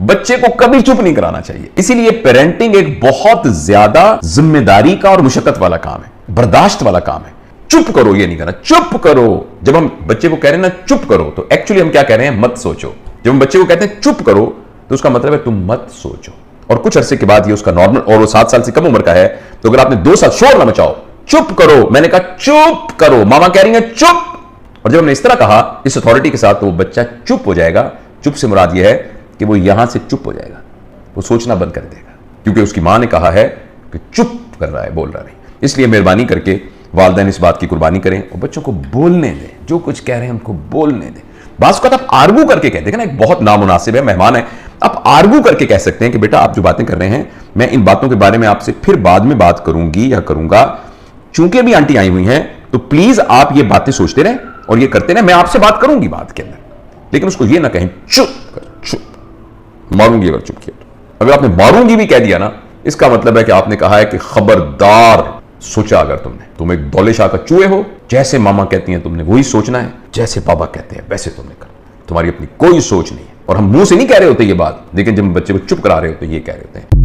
बच्चे को कभी चुप नहीं कराना चाहिए। इसीलिए पेरेंटिंग एक बहुत ज्यादा जिम्मेदारी का और मुशक्कत वाला काम है, बर्दाश्त वाला काम है। चुप करो ये नहीं करना, चुप करो। जब हम बच्चे को कह रहे हैं ना चुप करो, तो एक्चुअली हम क्या कह रहे हैं, मत सोचो। जब हम बच्चे को कहते हैं चुप करो, तो उसका मतलब है तुम मत सोचो। और कुछ अरसे के बाद ये उसका नॉर्मल, और वो 7 साल से कम उम्र का है, तो अगर आपने 2 साल शोर ना मचाओ, चुप करो, मैंने कहा चुप करो, मामा कह रही है चुप, और जब हमने इस तरह कहा इस अथॉरिटी के साथ, तो वो बच्चा चुप हो जाएगा। चुप से मुराद ये है कि वो यहां से चुप हो जाएगा, वो सोचना बंद कर देगा, क्योंकि उसकी मां ने कहा है कि चुप कर रहा है, बोल रहा नहीं। इसलिए मेहरबानी करके वालिदैन इस बात की कुर्बानी करें और बच्चों को बोलने दें, जो कुछ कह रहे हैं उनको बोलने दें। बात को आप आर्गू करके कहते हैं ना, एक बहुत नामुनासिब है, मेहमान है, आप आर्गू करके कह सकते हैं कि बेटा आप जो बातें कर रहे हैं, मैं इन बातों के बारे में आपसे फिर बाद में बात करूंगी या करूंगा, चूंकि अभी आंटी आई हुई हैं, तो प्लीज आप ये बातें सोचते रहें और ये करते रहें, मैं आपसे बात करूंगी बात के अंदर। लेकिन उसको ये ना कहें चुप कर, चुप मारूंगी, अगर चुप किया तो। अगर आपने मारूंगी भी कह दिया ना, इसका मतलब है कि आपने कहा है कि खबरदार, सोचा अगर तुम एक दौले शाह का चूहे हो, जैसे मामा कहती हैं तुमने वही सोचना है, जैसे पापा कहते हैं वैसे तुमने करना, तुम्हारी अपनी कोई सोच नहीं है। और हम मुंह से नहीं कह रहे होते ये बात, लेकिन जब बच्चे को चुप करा रहे होते ये कह रहे होते हैं।